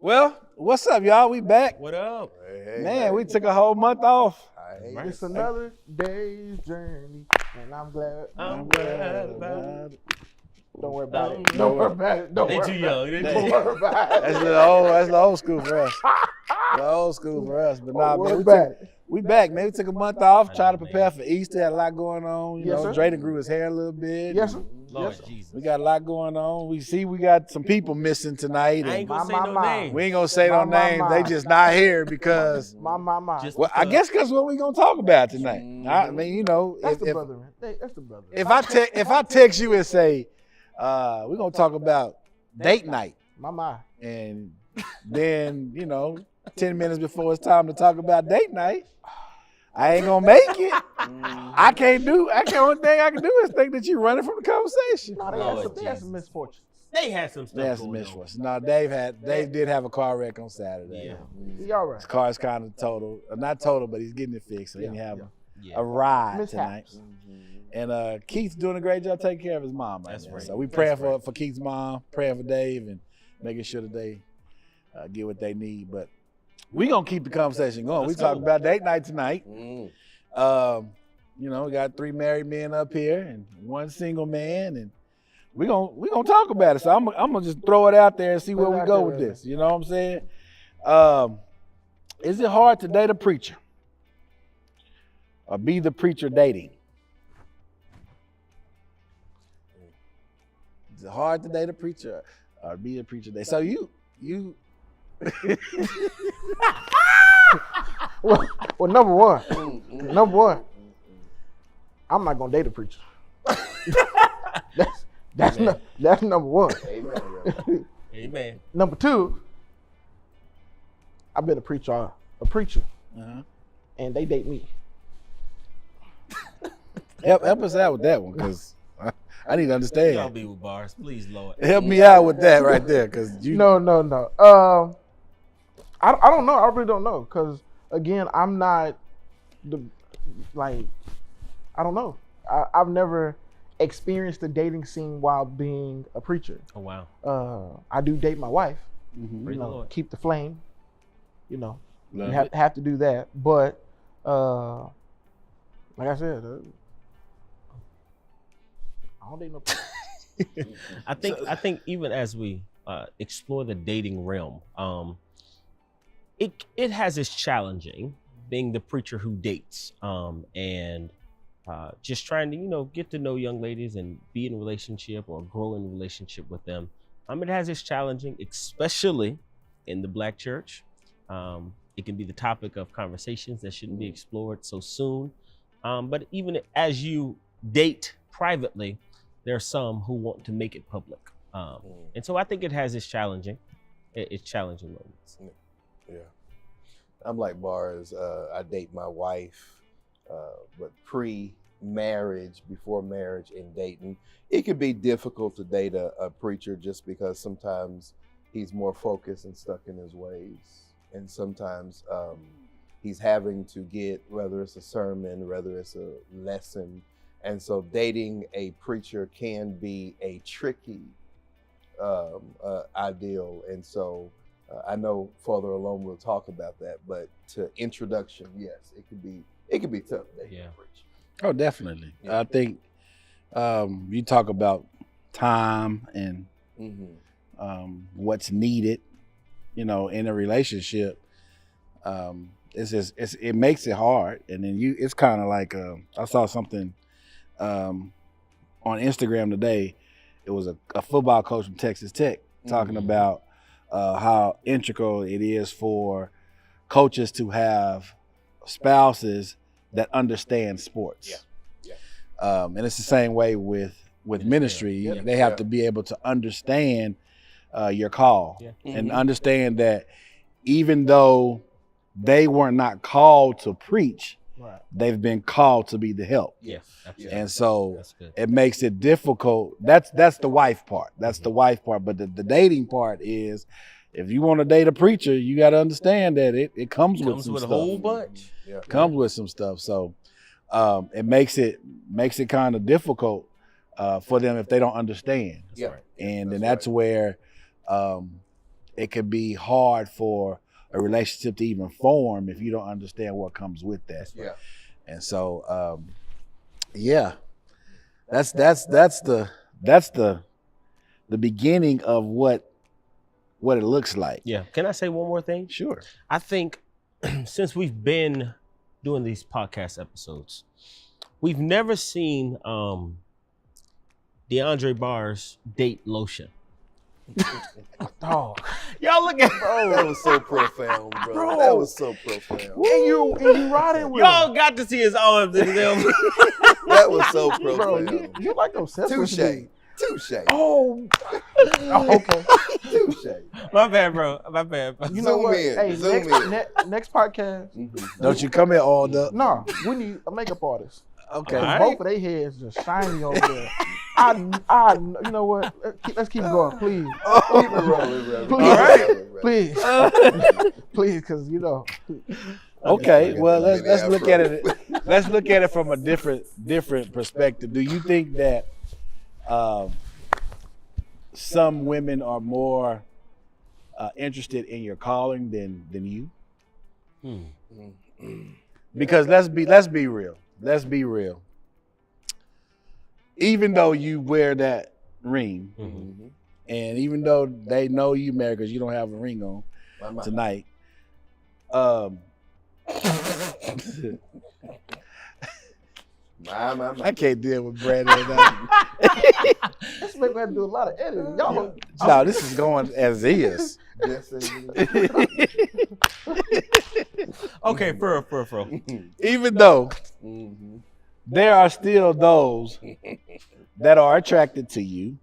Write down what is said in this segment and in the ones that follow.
Well, what's up, y'all? We back. What up? Man, we took a whole month off. Right. It's another day's journey, and I'm glad. I'm glad about it. Don't worry about it. Don't Don't worry about it. Don't They worry too about young. it. They Don't too worry about it. That's the old school for us. The old school for us. But nah, Don't man, worry about it. we back, man. We took a month off, I trying to know, prepare man. for Easter. Had a lot going on. You Yes, know, sir. Drayden grew his hair a little bit. Yes, sir. Lord Yes, sir. Jesus. We got a lot going on. We got some people missing tonight. I ain't And gonna say My, no my, my. names. we ain't gonna say no My, names. my. They just not here because My. Just well, I guess because what we gonna talk about tonight. I mean, you know, That's the if, brother, man. That's the brother. if I text you and say, we're gonna talk about date night, My. and then, you know, 10 minutes before it's time to talk about date night, I ain't gonna make it. Only thing I can do is think that you're running from the conversation. No, they had some misfortunes. They had some stuff That's some going on. misfortune. No, Dave did have a car wreck on Saturday. Yeah. He all right. His car's kind of total, not total, but he's getting it fixed. So he Yeah, didn't have Yeah. a ride Mishaps. tonight. And Keith's doing a great job taking care of his mom right That's now. right. So we That's praying right. for Keith's mom, praying for Dave, and making sure that they get what they need. But we gonna keep the conversation going. Let's We talking go. about date night tonight. You know, we got 3 married men up here and 1 single man, and we gonna talk about it. So I'm gonna just throw it out there and see where Put it we out go there, with really. this. You know what I'm saying? Is it hard to date a preacher or be the preacher dating? Is it hard to date a preacher or be a preacher dating? So you Well, number one, I'm not gonna date a preacher. that's number one. Amen. Number two, I've been a preacher, uh-huh. and they date me. help us out with that one, because I need to Y'all understand. be with bars, please, Lord. Help me out with that right there, because you No. I don't know. I really don't know, because again, I'm not I don't know. I've never experienced the dating scene while being a preacher. Oh wow. I do date my wife. Mhm. Praise the Lord. Keep the flame. You know, Love you it. have to do that. But like I said, I don't date no. I think even as we explore the dating realm, it has its challenging being the preacher who dates, and just trying to get to know young ladies and be in a relationship or grow in a relationship with them. It has its challenging, especially in the Black church. It can be the topic of conversations that shouldn't be explored so soon. But even as you date privately, there are some who want to make it public. And so I think it has its challenging moments. Yeah. I'm like bars. I date my wife, but pre-marriage, before marriage, and dating, it could be difficult to date a preacher just because sometimes he's more focused and stuck in his ways, and sometimes he's having to get, whether it's a sermon, whether it's a lesson, and so dating a preacher can be a tricky ideal, and so. I know further along we'll talk about that, but to introduction, yes, it could be tough. Yeah. Oh, definitely. Yeah. I think you talk about time and what's needed, in a relationship. It makes it hard, and then it's kind of like I saw something on Instagram today. It was a football coach from Texas Tech talking about how integral it is for coaches to have spouses that understand sports. And it's the same way with ministry. Yeah. They have to be able to understand your call and understand that even though they were not called to preach, Right. they've been called to be the help. Yes, absolutely. And so That's good. it makes it difficult. That's the wife part. That's the wife part. But the dating part is, if you want to date a preacher, you got to understand that it comes with some a stuff. whole bunch. Yeah. Comes with some stuff. So it makes it kind of difficult for them if they don't understand. Yeah. And then that's where it could be hard for a relationship to even form if you don't understand what comes with that. Yeah. And so, yeah, that's the beginning of what it looks like. Yeah. Can I say one more thing? Sure. I think since we've been doing these podcast episodes, we've never seen DeAndre Barrs date lotion. Dog. Y'all look at That was so profound, bro. Bro. That was so profound. And you riding with y'all him. got to see his arms and them. That was so Bro, profound. you like obsessed with Touche. me. Touche. Oh, okay. Touche. My bad, bro. My bad. Bro. You know Zoom what? in, Hey, zoom in. next podcast. Don't you come in all up? No, we need a makeup artist. Okay. All right. Both of their heads just shiny over there. You know what? Let's keep going, please. Keep it rolling, bro. Please. All right. Please, please, because you know. Okay. I got Well, the let's mini look at afro. it. Let's look at it from a different perspective. Do you think that some women are more interested in your calling than you? Because let's be real. Let's be real. Even though you wear that ring, Mhm. and even though they know you married because you don't have a ring on My. tonight, My. I can't deal with Brandon tonight. This make me have to do a lot of editing. Y'all, No, this is going as is. Just as it Okay, for. is. Even though Mhm. there are still those that are attracted to you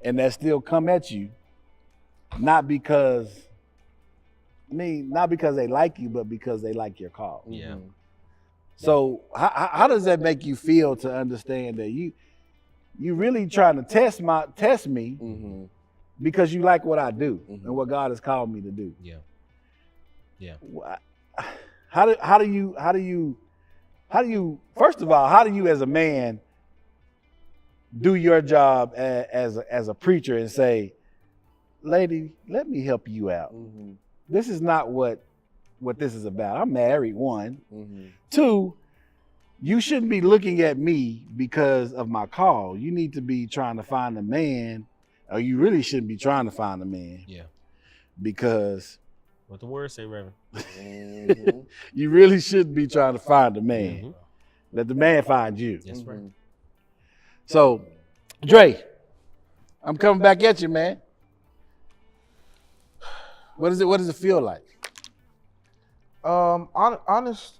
and that still come at you, not because they like you, but because they like your call. Yeah. Mhm. So how does that make you feel to understand that you really trying to test me Mhm. because you like what I do Mhm. and what God has called me to do? Yeah. Yeah. How do you first of all, how do you as a man do your job as a preacher and say, lady, let me help you out. Mhm. This is not what this is about. I'm married, one. Mhm. Two, you shouldn't be looking at me because of my call. You need to be trying to find a man, or you really shouldn't be trying to find a man Yeah. because What the word say, Reverend? Mhm. you really shouldn't be trying to find a man. Mhm. Let the man find you. That's right. Mhm. So, Dre, I'm coming back at you, man. What does it feel like? Honest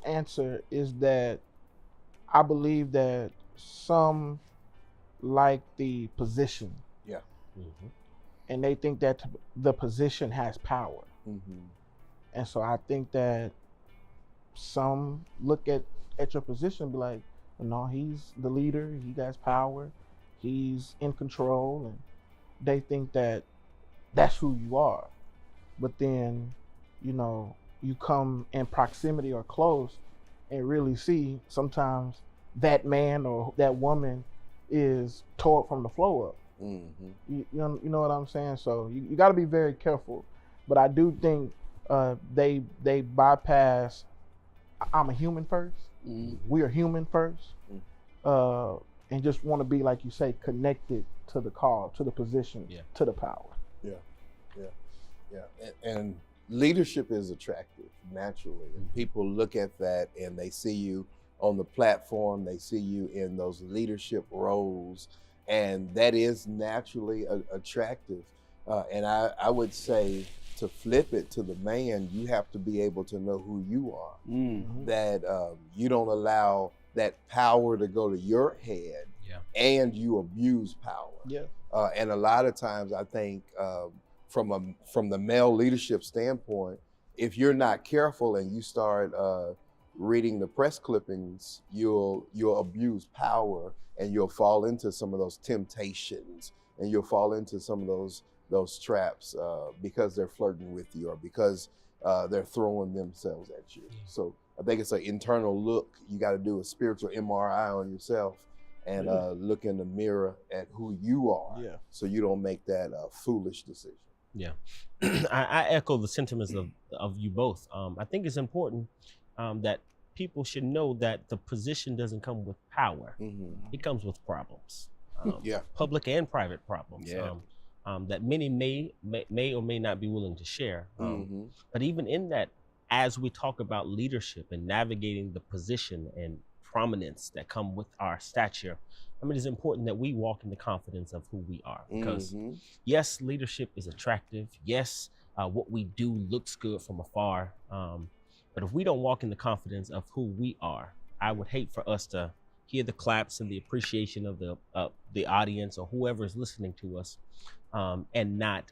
answer is that I believe that some like the position Mhm. and they think that the position has power. Mhm. And so I think that some look at your position and be like, no, he's the leader, he has power, he's in control, and they think that that's who you are. But then, you know, you come in proximity or close and really see sometimes that man or that woman is tore from the flow up. Mhm. You know what I'm saying? So you got to be very careful. But I do think they bypass. I'm a human first. Mhm. We are human first, and just want to be, like you say, connected to the call, to the position, Yeah. to the power. Yeah, and leadership is attractive naturally, and people look at that and they see you on the platform, they see you in those leadership roles, and that is naturally attractive. And I would say to flip it to the man, you have to be able to know who you are. That you don't allow that power to go to your head, Yeah. and you abuse power. Yeah. And a lot of times, I think from the male leadership standpoint, if you're not careful and you start reading the press clippings, you'll abuse power, and you'll fall into some of those temptations, and you'll fall into some of those traps because they're flirting with you, or because they're throwing themselves at you. So I think it's an internal look. You got to do a spiritual MRI on yourself and Really? look in the mirror at who you are, Yeah. so you don't make that foolish decision. Yeah, I echo the sentiments of you both. I think it's important that people should know that the position doesn't come with power; Mm-hmm. it comes with problems, Yeah. public and private problems. Yeah. That many may or may not be willing to share. Mm-hmm. But even in that, as we talk about leadership and navigating the position and prominence that come with our stature, I mean, it's important that we walk in the confidence of who we are. Because Mm-hmm. yes, leadership is attractive. Yes, what we do looks good from afar. But if we don't walk in the confidence of who we are, I would hate for us to hear the claps and the appreciation of the audience or whoever is listening to us, and not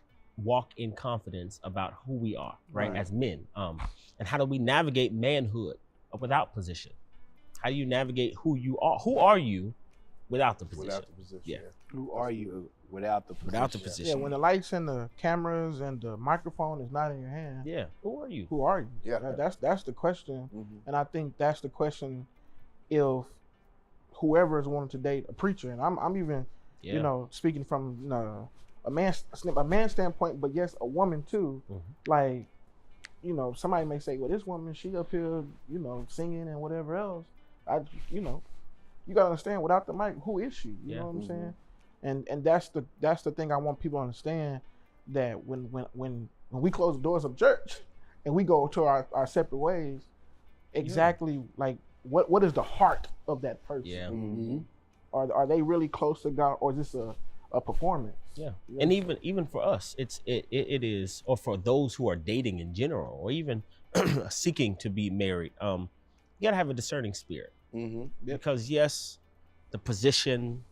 walk in confidence about who we are, right, Right. as men. And how do we navigate manhood without position? How do you navigate who you are? Who are you without the position? Without the position. Yeah. Who are you without the position? Without the Yeah, position. when the lights and the cameras and the microphone is not in your hand, Yeah. Who are you? who are you? Yeah. That's the question, Mm-hmm. and I think that's the question if whoever is wanting to date a preacher, and I'm even Yeah. you know speaking from a man standpoint, but yes, a woman too. Mhm. Like, you know, somebody may say, well, this woman, she up here, you know, singing and whatever else. You know, you gotta understand, without the mic, who is she? You Yeah. know what I'm Mhm. saying? And that's the thing I want people to understand, that when we close the doors of church and we go to our separate ways, exactly like what is the heart of that person? Yeah. Mm-hmm. Are they really close to God, or is this a performance? Yeah. You And know? even for us, it is, or for those who are dating in general, or even seeking to be married, you gotta have a discerning spirit. Mm-hmm. Because yes, the position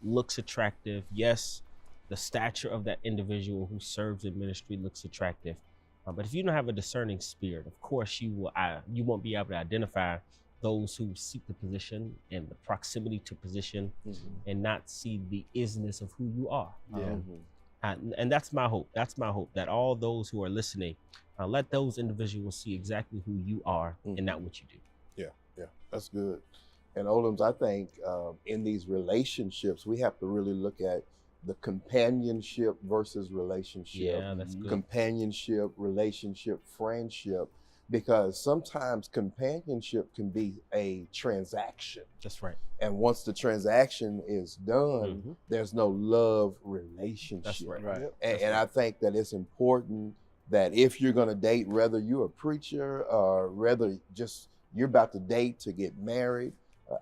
looks attractive. Yes, the stature of that individual who serves in ministry looks attractive. But if you don't have a discerning spirit, of course you won't be able to identify those who seek the position and the proximity to position, Mm-hmm. and not see the isness of who you are. Yeah. And that's my hope. That's my hope, that all those who are listening, let those individuals see exactly who you are and not what you do. Yeah, that's good. And Olams, I think in these relationships, we have to really look at the companionship versus relationship. Yeah, that's good. Companionship, relationship, friendship, because sometimes companionship can be a transaction. That's right. And once the transaction is done, Mhm. there's no love relationship. That's right. Right. Yep. And I think that it's important that if you're going to date, whether you're a preacher or whether just you're about to date to get married,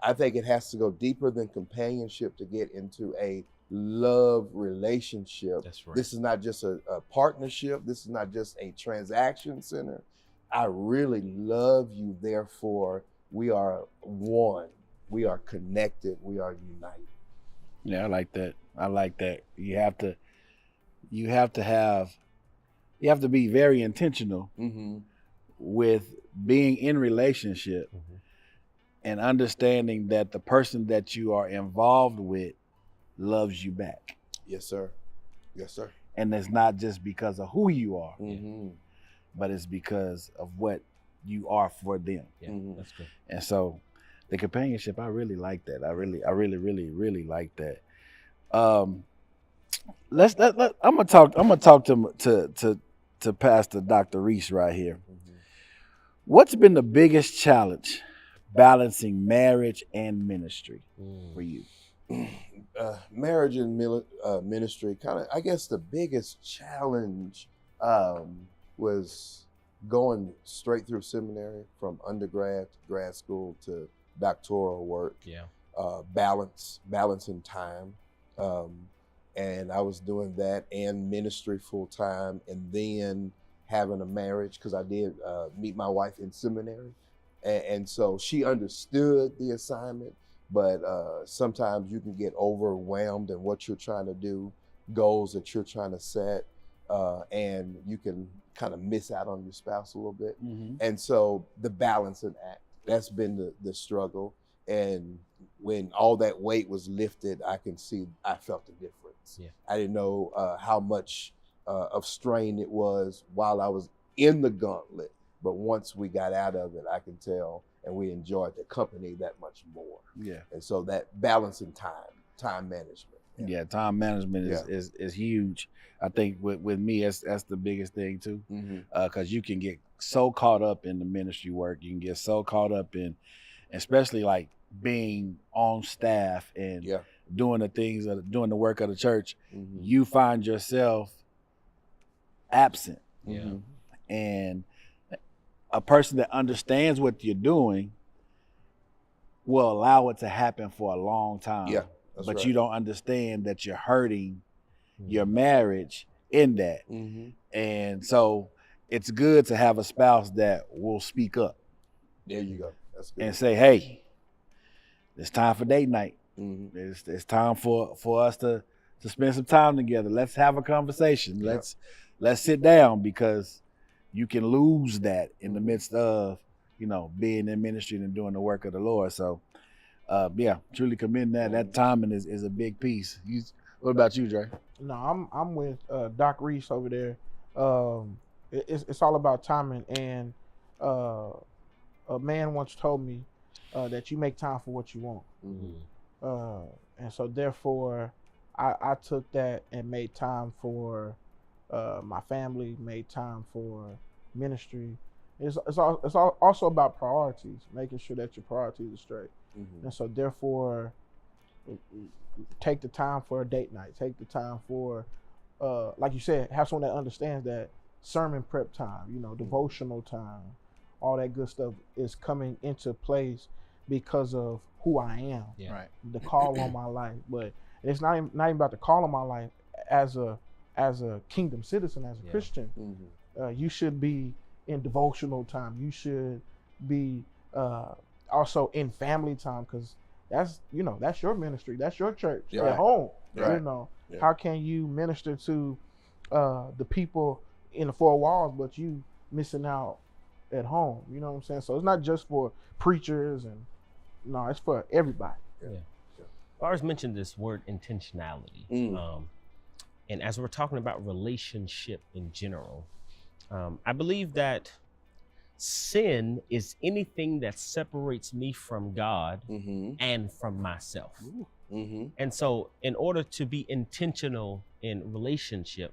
I think it has to go deeper than companionship to get into a love relationship. That's right. This is not just a partnership. This is not just a transaction center. I really love you. Therefore, we are one. We are connected. We are united. Yeah, I like that. I like that. You have to be very intentional Mm-hmm. with being in relationship Mhm. and understanding that the person that you are involved with loves you back. Yes, sir. Yes, sir. And it's not just because of who you are, Mm-hmm. but it's because of what you are for them. Yeah, Mhm. that's good. And so the companionship, I really like that. I really like that. I'm gonna talk to Pastor Dr. Reese right here. Mm-hmm. What's been the biggest challenge balancing marriage and ministry for you? Marriage and ministry, kind of, I guess the biggest challenge was going straight through seminary from undergrad to grad school to doctoral work. Yeah. Balancing time. And I was doing that and ministry full time, and then having a marriage, because I did meet my wife in seminary. And so she understood the assignment, but sometimes you can get overwhelmed in what you're trying to do, goals that you're trying to set, and you can kind of miss out on your spouse a little bit. Mm-hmm. And so the balancing act, that's been the struggle. And when all that weight was lifted, I felt the difference. Yeah. I didn't know how much of strain it was while I was in the gauntlet. But once we got out of it, I can tell. and we enjoyed the company that much more. Yeah. And so that balancing time management. Yeah, time management Yeah. is huge. I think with me, that's the biggest thing too, Mm-hmm. because you can get so caught up in the ministry work. You can get so caught up in, especially like being on staff and Yeah. doing doing the work of the church. Mm-hmm. You find yourself absent, Yeah. and a person that understands what you're doing will allow it to happen for a long time. Yeah. That's but right. you don't understand that you're hurting your marriage in that. Mm-hmm. And so it's good to have a spouse that will speak up There you go. That's good. and say, hey, it's time for date night. Mm-hmm. It's time for us to spend some time together. Let's have a conversation. Yeah. Let's sit down, because you can lose that in the midst of, being in ministry and doing the work of the Lord. So truly commend that. That timing is a big piece. What about you, Dre? No, I'm with Doc Reese over there. It's all about timing. And a man once told me that you make time for what you want. Mm-hmm. And so therefore, I took that and made time for my family, made time for ministry. It's also about priorities, making sure that your priorities are straight. Mm-hmm. And so therefore, take the time for a date night. Take the time for, like you said, have someone that understands that sermon prep time, devotional time, all that good stuff is coming into place because of who I am, Yeah. Right. the call on my life. But it's not even about the call on my life as a kingdom citizen, as a Yeah. Christian. Mm-hmm. You should be in devotional time. You should be also in family time, because that's your ministry, that's your church Yeah. at home. Right. Yeah. How can you minister to the people in the four walls, but you missing out at home? You know what I'm saying? So it's not just for preachers, and no, it's for everybody. Bars mentioned this word intentionality. And as we're talking about relationship in general, I believe that sin is anything that separates me from God Mm-hmm. and from myself. Mm-hmm. And so in order to be intentional in relationship,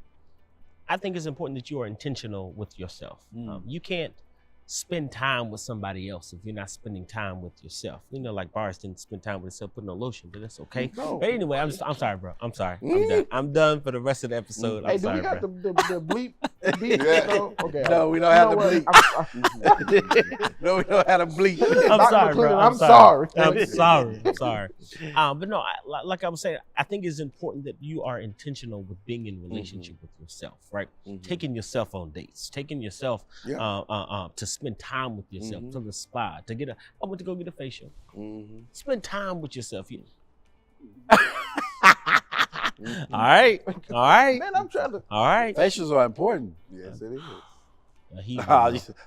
I think it's important that you are intentional with yourself. You can't spend time with somebody else if you're not spending time with yourself. Like Bars didn't spend time with himself putting on lotion, but that's okay. No. But anyway, I'm sorry, bro. I'm sorry. I'm done for the rest of the episode. Hey, I'm do sorry, we got bro. the bleep? Beat? Yeah. No? Okay. No, we don't You have know the what? bleep. No, we don't have to bleep. I'm Dr. sorry, bro. McClendon, I'm sorry. I'm sorry. I'm sorry. But no, like I was saying, I think it's important that you are intentional with being in relationship with yourself, right? Mm-hmm. Taking yourself on dates, taking yourself to spend time with yourself, to the spa, I went to go get a facial. Mm-hmm. Spend time with yourself. All right. Man, I'm trying to. All right. Facials are important. Yes, it is.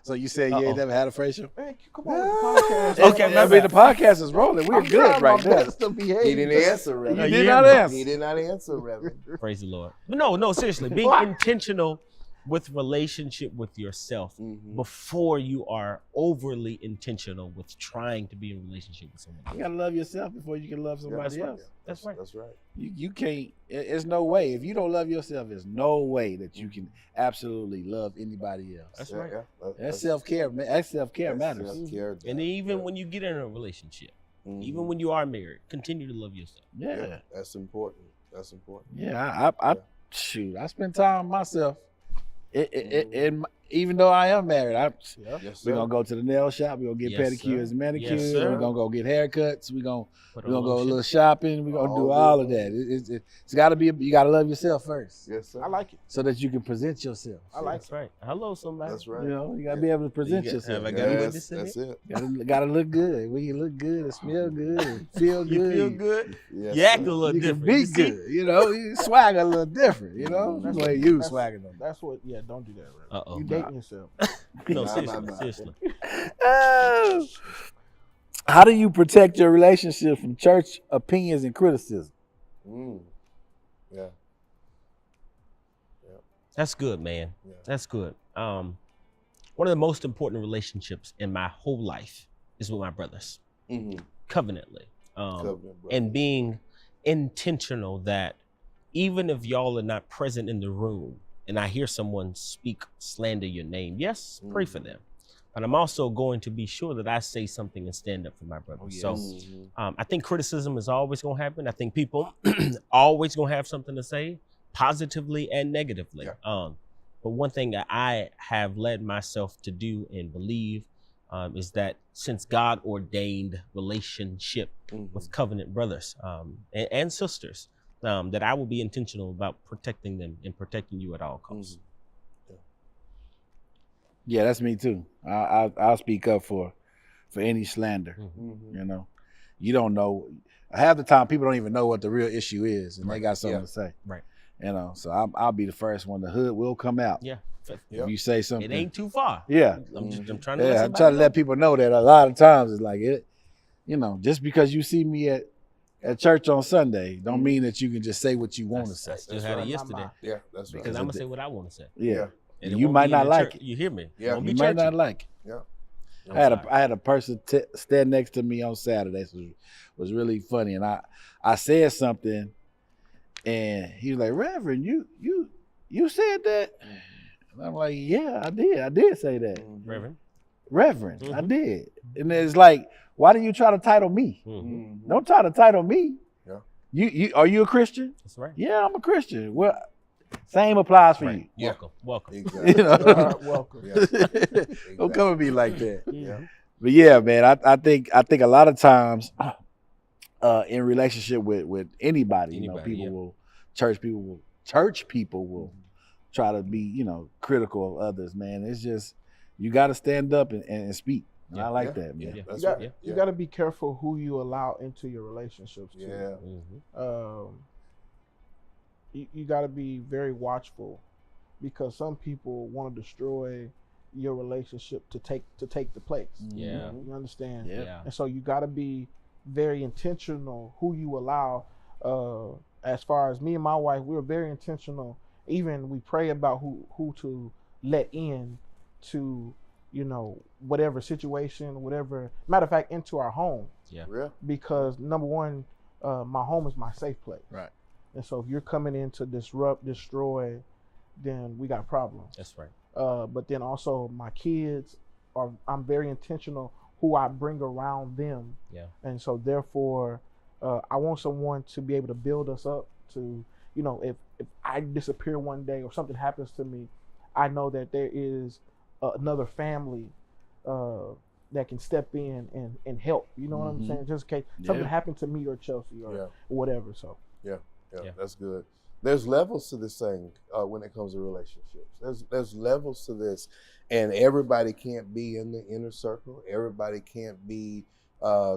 So you said you ain't never had a facial? Man, come on, with the podcast. Okay, I mean, the podcast is rolling. We're I'm good trying right my now. best to behave. He didn't answer, You Reverend. did Yeah, not bro. answer. He did not answer, Reverend. Praise the Lord. But no, seriously, being intentional with relationship with yourself Mm-hmm. before you are overly intentional with trying to be in a relationship with someone You else. gotta love yourself before you can love somebody else. That's right. That's right. You can't. There's no way. If you don't love yourself, there's no way that you can absolutely love anybody else. That's right. That's self-care. That self-care matters. Self-care. And even when you get in a relationship, Mhm. even when you are married, continue to love yourself. Yeah. That's important. That's important. Yeah. Shoot. I spend time with myself. Even though I am married, Yes, we're gonna go to the nail shop. We're gonna get Yes, pedicures sir. and manicures. Yes, sir. We're gonna go get haircuts. We're gonna Put go a lotion. little shopping. We're gonna do all of that. It's got to be. You got to love yourself first, Yes, sir. I like it. so that you can present yourself. I like That's right. Hello, somebody. That's right. You know, you got to be able to present You got- yourself. have I got a Yes, witness in that's it. Got to look good. When you look good, and smell good, and feel good. You feel good? Yes, You act sir. a little You can different. be You see? good. You know, you swagger a little different. You know, That's the way what- you that's- swagger them. That's what. Yeah, don't do that, Reverend. Uh-oh. You dating yourself. No, Nah, seriously. nah. Seriously. How do you protect your relationship from church opinions and criticism? Mm. Yeah. That's good, man. Yeah. That's good. One of the most important relationships in my whole life is with my brothers, Mhm. covenantly, Covenant, brother. and being intentional that even if y'all are not present in the room and I hear someone speak, slander your name, yes, pray for them. But I'm also going to be sure that I say something and stand up for my brothers. yes. So Mhm. I think criticism is always going to happen. I think people always going to have something to say, positively and negatively. But one thing that I have led myself to do and believe is that since God ordained relationship with covenant brothers and sisters, that I will be intentional about protecting them and protecting you at all costs. Yeah, that's me too. I'll speak up for any slander. Mhm. You know, you don't know. Half the time, people don't even know what the real issue is, and they got something to say. Right. You know, so I'll be the first one. The hood will come out. Yeah. If you say something, It ain't too far. Yeah. I'm trying to let I'm somebody trying to know. let people know that a lot of times it's like it. You know, just because you see me at church on Sunday, don't mean that you can just say what you want to say. I still had it yesterday Yeah, that's right. because I'm gonna say what I want to say. Yeah. And it You won't might be in not the like church. it. You hear me? Yeah. It won't You be might churchy. not like it. Yeah. I had a person stand next to me on Saturday, so it was really funny, and I said something, and he was like, "Reverend, you said that," and I'm like, "Yeah, I did say that, Reverend. Reverend, I Mhm. did." And it's like, why do you try to title me? Mhm. Don't try to title me. Yeah. You are you a Christian? That's right. Yeah, I'm a Christian. Well, same applies for Right. Yeah. Welcome. Exactly. you. You know, Welcome. Yeah. don't come at me like that. Yeah. But yeah, man, I think a lot of times in relationship with anybody, you know, Anybody, people yeah. will church people will try to be, you know, critical of others, man. It's just you got to stand up and speak. And I like that, man. Yeah. That's You got, right. you got to be careful who you allow into your relationships too. Yeah. Mhm. You got to be very watchful because some people want to destroy your relationship to take the place. Yeah. You understand? Yeah. Yeah. And so you got to be very intentional who you allow. As far as me and my wife, we're very intentional. Even we pray about who to let in to, you know, whatever situation, whatever. Matter of fact, into our home, Yeah. because number one, my home is my safe place. Right. And so if you're coming in to disrupt, destroy, then we got a problem. That's right. But then also my kids I'm very intentional who I bring around them. Yeah. And so therefore, I want someone to be able to build us up to, you know, if I disappear one day or something happens to me, I know that there is another family that can step in and help. You know what I'm saying? Just in case something Yeah. happened to me or Chelsea or whatever. So Yeah, Yeah. that's good. There's levels to this thing when it comes to relationships. There's levels to this, and everybody can't be in the inner circle. Everybody can't be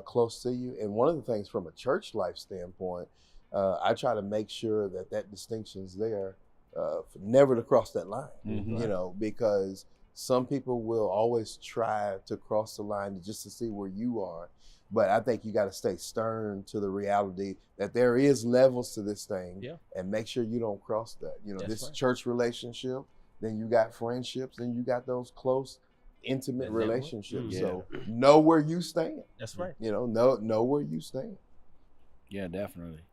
close to you. And one of the things from a church life standpoint, I try to make sure that distinction's there, for never to cross that line. Mhm. You know, because some people will always try to cross the line just to see where you are. But I think you got to stay stern to the reality that there is levels to this thing, and make sure you don't cross that. You know, That's this right. church relationship, then you got friendships, then you got those close, intimate That network. relationships. Mhm. So know where you stand. That's right. You know where you stand. Yeah, definitely.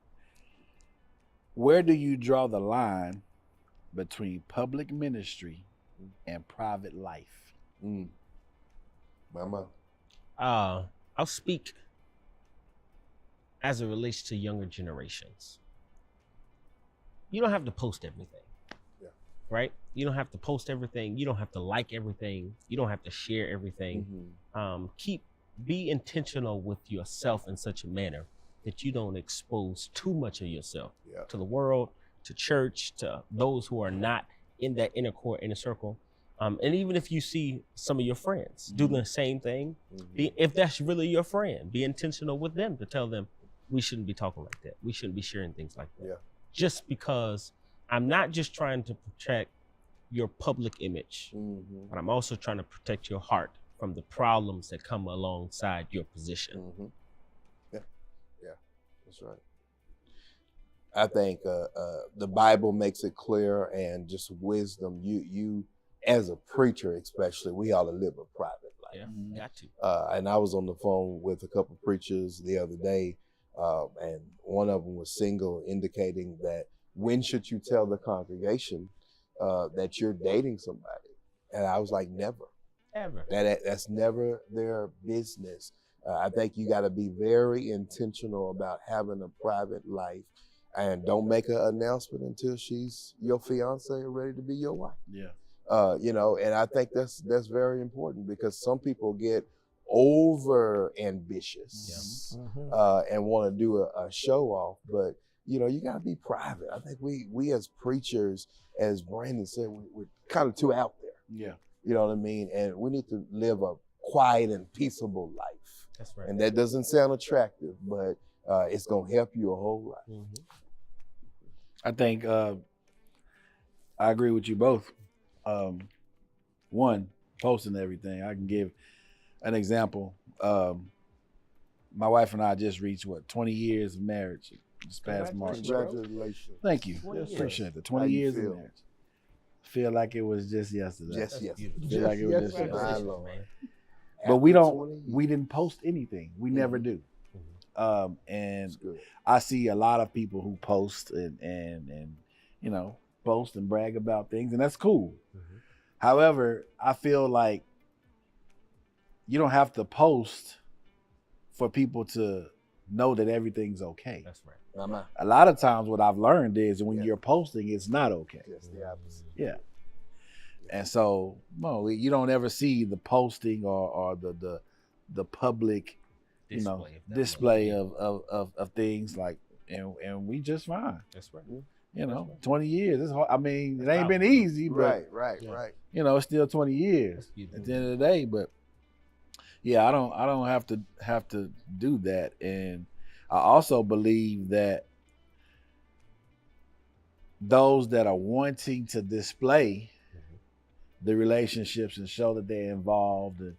Where do you draw the line between public ministry and private life? Mama. I'll speak as it relates to younger generations. You don't have to post everything. Yeah. Right? You don't have to post everything. You don't have to like everything. You don't have to share everything. Be intentional with yourself in such a manner that you don't expose too much of yourself to the world, to church, to those who are not in that inner circle. And even if you see some of your friends do the same thing, if that's really your friend, be intentional with them to tell them, we shouldn't be talking like that. We shouldn't be sharing things like that. Yeah. Just because I'm not just trying to protect your public image, but I'm also trying to protect your heart from the problems that come alongside your position. Yeah, that's right. I think the Bible makes it clear, and just wisdom. You as a preacher, especially, we ought to live a private life. Yeah. Mhm. Got to. And I was on the phone with a couple preachers the other day, and one of them was single, indicating that when should you tell the congregation that you're dating somebody? And I was like, never. Ever. That's never their business. I think you got to be very intentional about having a private life, and don't make an announcement until she's your fiance or ready to be your wife. Yeah. And I think that's very important, because some people get over ambitious and want to do a show off, but you got to be private. I think we as preachers, as Brandon said, we're kind of too out there. Yeah. You know what I mean? And we need to live a quiet and peaceable life. That's right. And that doesn't sound attractive, but it's gonna help you a whole lot. Mhm. I think I agree with you both. One, posting everything. I can give an example. My wife and I just reached 20 years of marriage this past March. Congratulations. Thank you. 20 years. Appreciate it. How 20 you years of feel? marriage. Feel like it was just yesterday. Yes, That's yes. beautiful. Feel like it was Yes, just yes, yesterday. My Congratulations, Lord. man. But we After 20 don't. We didn't post anything. We never do. And That's good. I see a lot of people who post and post and brag about things, and that's cool. Mhm. However, I feel like you don't have to post for people to know that everything's okay. That's right. Mama. A lot of times what I've learned is when Yeah. you're posting, it's not okay. Just the opposite. Yeah. And so, no, you don't ever see the posting or the public, display of things like, and we just fine. That's right. 20 years. It's hard. I mean, it That's ain't been powerful. easy, but Right. it's still 20 years That's beautiful. at the end of the day. But yeah, I don't have to do that. And I also believe that those that are wanting to display the relationships and show that they're involved, and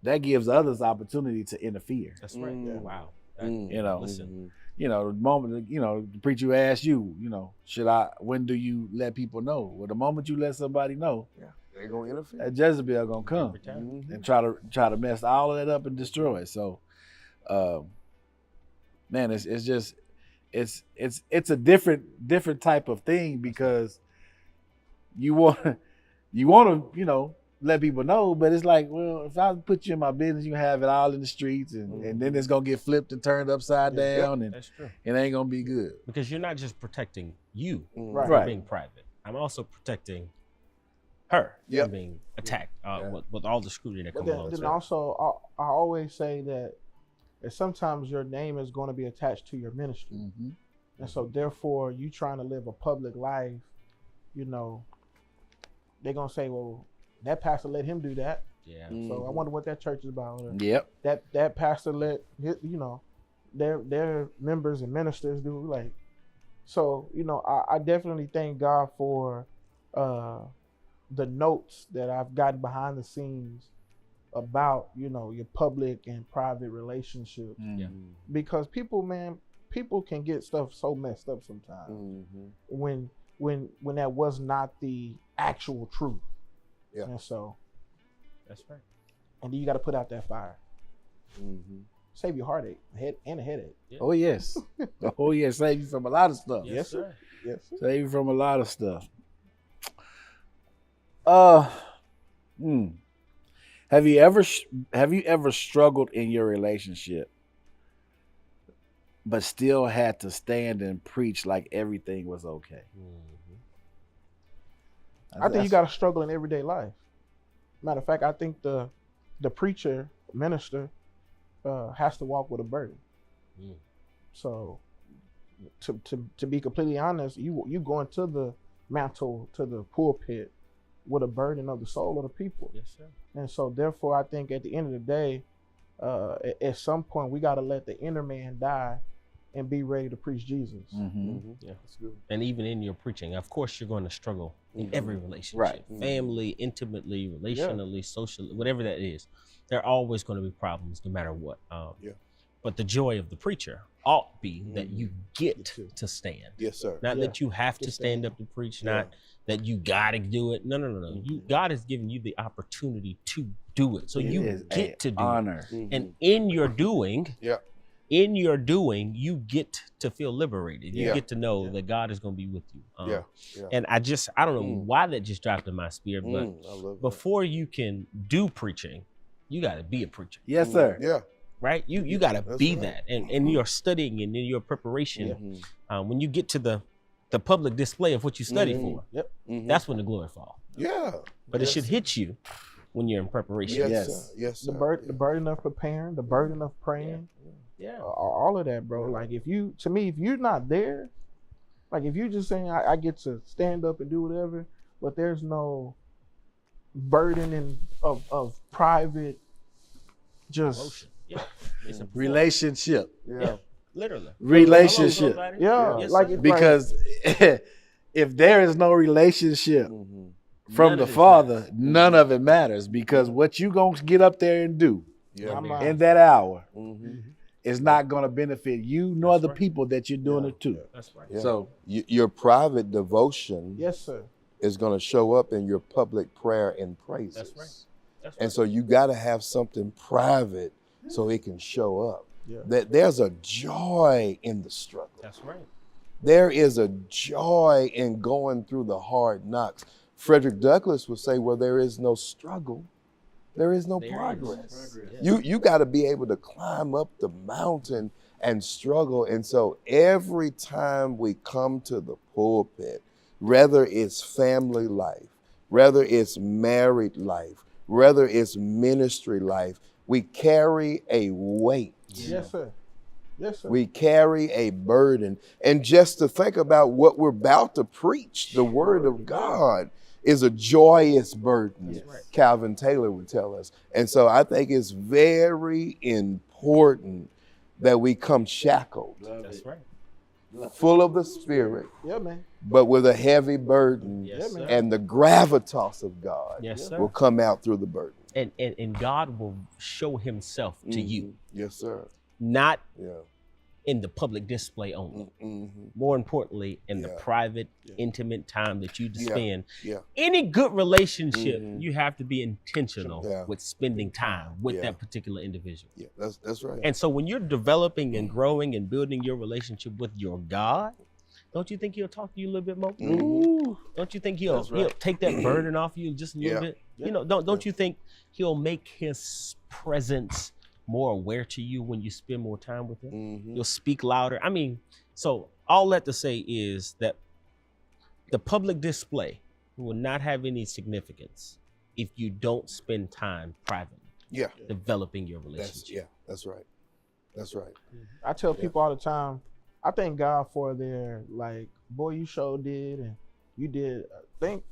that gives others opportunity to interfere. That's right. Mm. Wow. Listen, Mhm. the moment, the preacher asks you, when do you let people know? Well, the moment you let somebody know, They're gonna interfere. that Jezebel gonna come Every time. Mhm. and try to mess all of that up and destroy it. So, man, it's a different type of thing, because you want to let people know, but it's like, well, if I put you in my business, you have it all in the streets, and then it's gonna get flipped and turned upside down, and That's true. it ain't gonna be good. Because you're not just protecting you Right. from being private. I'm also protecting her Yep. from being attacked Yeah. with all the scrutiny that But comes along. then with it. also, I always say that sometimes your name is going to be attached to your ministry. Mm-hmm. And so therefore you trying to live a public life, they're going to say, well, that pastor let him do that. Yeah. So I wonder what that church is about. Or Yep. that pastor let their members and ministers do, like. So, I definitely thank God for the notes that I've gotten behind the scenes about, your public and private relationships, Yeah. because people can get stuff so messed up sometimes Mhm. when that was not the actual truth. Yeah. And so, That's right. and then you got to put out that fire. Mhm. Save your heartache, a headache. Oh yes. Oh yes. Save you from a lot of stuff. Yes, sir. Yes. Save you from a lot of stuff. Have you ever struggled in your relationship, but still had to stand and preach like everything was okay? Mhm. I think you got to struggle in everyday life. Matter of fact, I think the preacher, minister, has to walk with a burden. Mm. So, to be completely honest, you go into the mantle, to the pulpit, with a burden of the soul of the people. Yes, sir. And so, therefore, I think at the end of the day, at some point, we got to let the inner man die and be ready to preach Jesus. Mm-hmm. Mhm. Yeah. That's good. And even in your preaching, of course, you're going to struggle in Mhm. every relationship, Right. Mhm. family, intimately, relationally, socially, whatever that is. There are always going to be problems, no matter what. Yeah. But the joy of the preacher ought be that you get Get to. to stand, Yes, sir. not Yeah. that you have to Just stand stand. up to preach, Yeah. not that you gotta do it. No. God has given you the opportunity to do it. So It you is get to do honor. it. And in your doing, Yeah. you get to feel liberated. You Yeah. get to know that God is going to be with you. Yeah. And I don't know why that just dropped in my spirit, but I love that. before you can do preaching, you got to be a preacher, Yes, sir. Yeah. right? You got to That's be right. that. And in your studying and in your preparation, when you get to the public display of what you study for, that's when the glory falls. Yeah. But it should hit you when you're in preparation. Yes. Yes. Sir. Yes. The Sir. the burden of preparing, the burden of praying, Yeah. all of that, bro. Like if you're not there, like if you're just saying I get to stand up and do whatever, but there's no burden of private, just Emotion. Yeah. It's a Relationship. Yeah. literally. Relationship. Hello, somebody? yeah, Yes, like sir. it's Because if there is no relationship from None the of this Father, matters. none of it matters. Because what you gonna get up there and do Yeah. I'm man. not- in that hour Mhm. is not gonna benefit you nor That's the right. people that you're doing it to. That's right. Yeah. So Your private devotion yes, sir. is going to show up in your public prayer and praises. That's right. That's And right. so you got to have something private so it can show up. Yeah. That there's a joy in the struggle. That's right. There is a joy in going through the hard knocks. Frederick Douglass would say, where there is no struggle, there is no There is. progress. Yeah. You got to be able to climb up the mountain and struggle. And so every time we come to the pulpit, whether it's family life, whether it's married life, whether it's ministry life, we carry a weight. Yes, sir. Yes, sir. We carry a burden. And just to think about what we're about to preach, the word of God is a joyous burden, That's right. Calvin Taylor would tell us. And so I think it's very important that we come shackled, That's right. full of the Spirit, Yeah, man. but with a heavy burden. Yes, man. sir. And the gravitas of God Yes, will sir. come out through the burden. And God will show himself to you, Yes, sir. not Yeah. in the public display only. Mm-hmm. More importantly, in the Yeah. private, Yeah. intimate time that you Yeah. spend. Yeah. Any good relationship, Mhm. you have to be intentional Yeah. with spending time with Yeah. that particular individual. Yeah. That's right. And so when you're developing and growing and building your relationship with your God, don't you think he'll talk to you a little bit more? Mhm. Don't you think he'll That's right. he'll take that burden off you just a little Yeah. bit? You know, don't you think he'll make his presence more aware to you when you spend more time with him? Mhm. You'll speak louder. I mean, so all that to say is that the public display will not have any significance if you don't spend time privately Yeah. developing your That's relationship. that's right. That's right. I tell Yeah. people all the time, I thank God for their like, boy, you sure did, and you did. Thank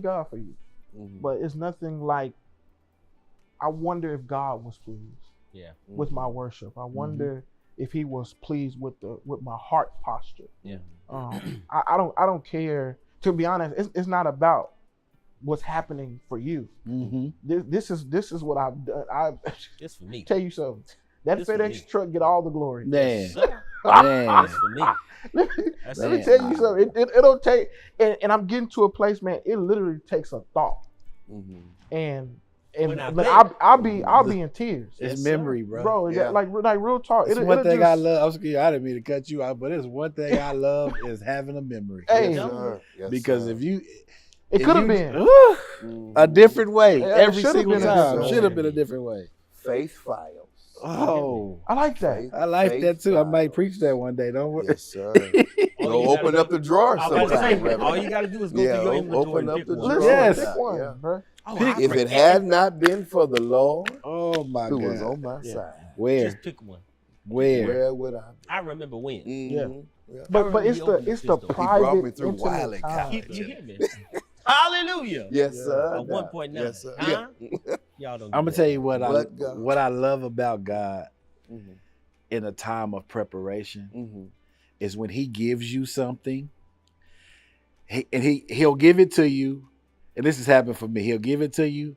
God for you. Mhm. But it's nothing like. I wonder if God was pleased Yeah. with my worship. I wonder if He was pleased with my heart posture. Yeah. I don't care. To be honest, it's not about what's happening for you. mm-hmm. This is what I've done. I It's for me. tell you something. That This for FedEx me. truck get all the glory. Man, Sir, man. It's for me. Let That's me it. tell you something. It'll take, and I'm getting to a place, man. It literally takes a thought, Mhm. and When I but think- I'll be in tears, It's Yes, sir. memory, bro. bro. Yeah. Like real talk. It's It'll- one it'll thing I just- love. I'm sorry, I didn't mean to cut you out, but it's one thing I love is having a memory. Hey, Yes, sir. Yes, Because sir. if you, It if could have you- been. Mhm. a different way Yeah, it every should've single been a time. different Should have way. been a different way. Faith files. Oh, I like that. Faith- I like faith that too. I might files. preach that one day. Don't worry. Yes, sir. All Go you open gotta up the drawer I was about to sometime. say, Reverend. all you got to do is go Yeah, through your inventory open and up pick the one. drawer. Yes. Pick one, Yeah. bro. Oh, Pick- I If pray it had not been for the Lord Oh my who was God. on my Yeah. side, Where? just pick one. where would I I remember when. be? Yeah. Mhm. Yeah. But it's He the opened it's this the door. He brought me private through intimate Wiley time. College. You hear me? Hallelujah. Yes, Yeah. sir. A 1.9. Yes, sir. Huh? Yeah. Y'all don't. I'm gonna get tell that. you But God. what I love about God Mhm. in a time of preparation Mhm. is when He gives you something, he'll give it to you, and this has happened for me. He'll give it to you,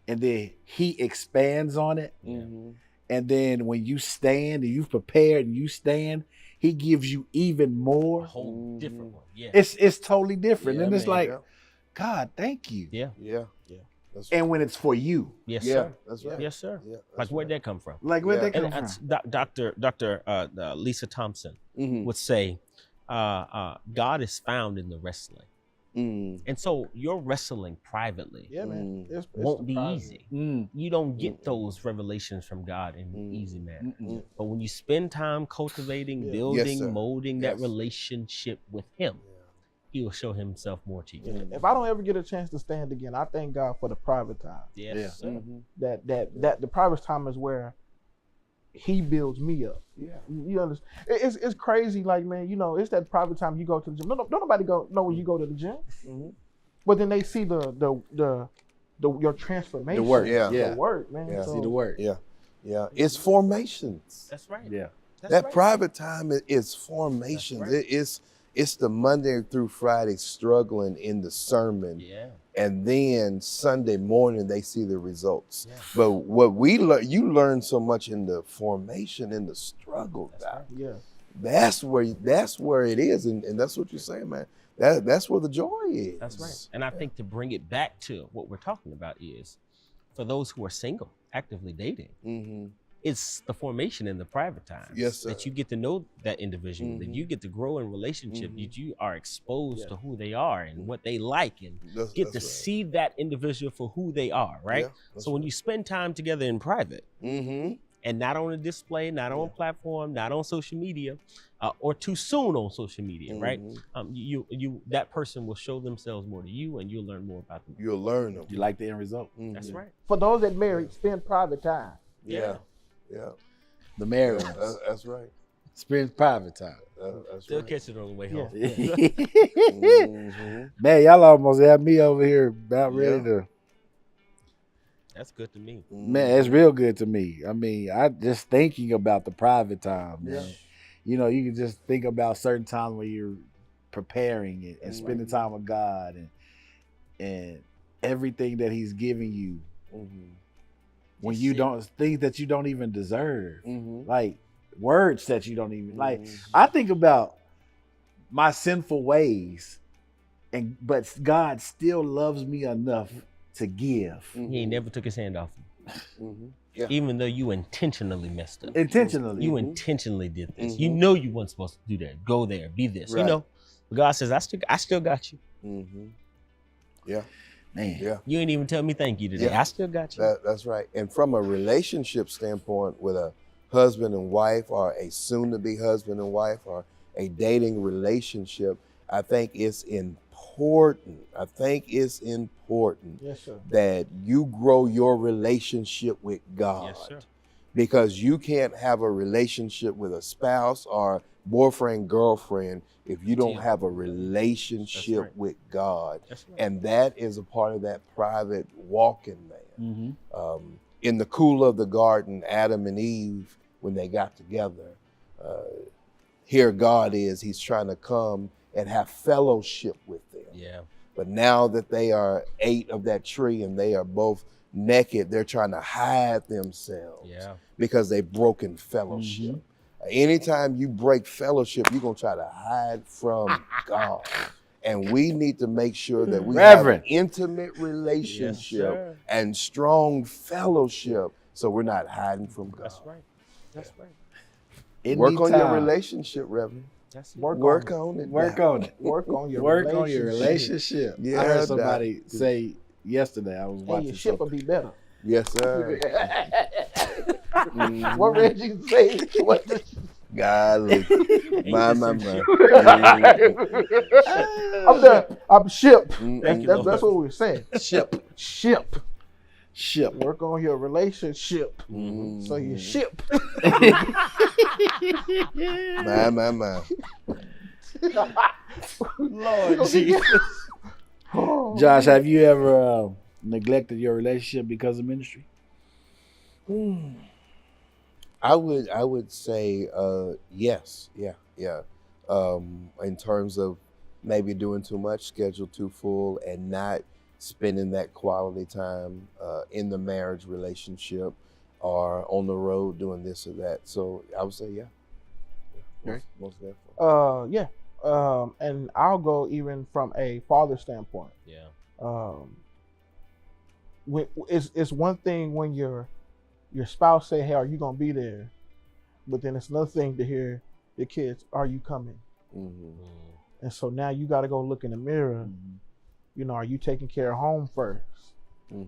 and then He expands on it, Mhm. and then when you stand and you've prepared and you stand, He gives you even A more. whole different one. Yeah. It's totally different, Yeah, and it's man. like Yeah. God, thank you. Yeah. Yeah. Yeah. That's And when it's for you, Yes, yeah, sir. that's right. Yes, sir. Yeah, Like, where'd that come from? like where'd Yeah. that come And from? that's Dr. Lisa Thompson Mm-hmm. would say, God is found in the wrestling. Mm. And so your wrestling privately Yeah, man. It's won't the be private. easy. Mm, You don't get those revelations from God in an easy manner. mm-mm. But when you spend time cultivating, Yeah. building, sir. molding that Yes. relationship with Him, He will show Himself more to you. Mm. If I don't ever get a chance to stand again, I thank God for the private time. Yes, Yeah. sir. Mhm. That the private time is where He builds me up. Yeah. You understand? It's crazy. Like, man, you know, it's that private time you go to the gym. Don't nobody know when you go to the gym. Mhm. But then they see the your transformation. The work, Yeah. yeah. The work, man. Yeah. So, See the word. Yeah. Yeah. It's formations. That's right. Yeah. That's That right. private time is formations. That's right. It's the Monday through Friday struggling in the sermon, Yeah. and then Sunday morning they see the results. Yeah. But what we learn, you learn so much in the formation, in the struggle. That's Doc. right. yeah. That's where it is, and that's what you're saying, man. That's where the joy is. That's right. And I think to bring it back to what we're talking about is for those who are single, actively dating, Mm-hmm. it's the formation in the private time. Yes, sir. That you get to know that individual, that Mhm. you get to grow in relationship, Mhm. that you are exposed Yeah. to who they are and what they like and That's, get to that's see that individual for who they are, right? So when you spend time together in private Mm-hmm. and not on a display, not on Yeah. a platform, not on social media, or too soon on social media, right? You that person will show themselves more to you, and you'll learn more about them. You'll learn them. You like the end result? That's Mhm. right. For those that married, spend private time. Yeah. Yeah. The married Yeah, ones. that's right. Spend private time. That's They'll right. catch it on the way Yeah. home. Mhm. Man, y'all almost had me over here about ready Yeah. to. That's good to me. Man, it's real good to me. I mean, I just thinking about the private time, man. Yeah. You know, you can just think about certain times when you're preparing it and spending time with God and everything that He's giving you Mhm. when Just you sit. don't things that you don't even deserve, Mhm. like words that you don't even like. Mhm. I think about my sinful ways, but God still loves me enough to give He ain't never took his hand off you, Mhm. Yeah. even though you intentionally messed up. intentionally. You Mhm. intentionally did this. You Mhm. know you weren't supposed to do that. Go there, be this. Right. You know, but God says, I still got you. Mhm. Yeah. Man, Yeah. You ain't even tell me thank you today. Yeah. I still got you. That's right. And from a relationship standpoint, with a husband and wife, or a soon-to-be husband and wife, or a dating relationship, I think it's important. Yes, sir. That you grow your relationship with God. Yes, sir. Because you can't have a relationship with a spouse or boyfriend, girlfriend if you don't Until- have a relationship right. with God. That's right. And that is a part of that private walking, man. mm-hmm. In the cool of the garden, Adam and Eve, when they got together, here God is, He's trying to come and have fellowship with them. Yeah. But now that they are ate of that tree and they are both naked, they're trying to hide themselves Yeah. because they've broken fellowship. Anytime you break fellowship, you're going to try to hide from God. And we need to make sure that we Reverend. have intimate Yes, relationship sir. and strong fellowship so we're not hiding from God. That's right. That's right. Work on your Anytime. relationship, Reverend. That's it. Work on it. Work Doc. on it. Work on your Work relationship. on your relationship. Yeah, I heard Doc. somebody say yesterday. I was And watching your ship will something. be better. Yes, sir. Mhm. What Reggie say? What the Golly. My. I'm done. I'm ship. Thank you, That's Lord. what we saying. Ship. Ship. Ship. Work on your relationship. Mhm. So you ship. My. Lord Jesus. Josh, have you ever neglected your relationship because of ministry? I would say yes. Yeah. In terms of maybe doing too much, schedule too full, and not spending that quality time in the marriage relationship or on the road doing this or that. So I would say yeah. Most definitely. Yeah. And I'll go even from a father standpoint. Yeah. It's one thing when your spouse say, "Hey, are you gonna be there?" But then it's another thing to hear your kids, "Are you coming?" And so now you got to go look in the mirror. Are you taking care of home first?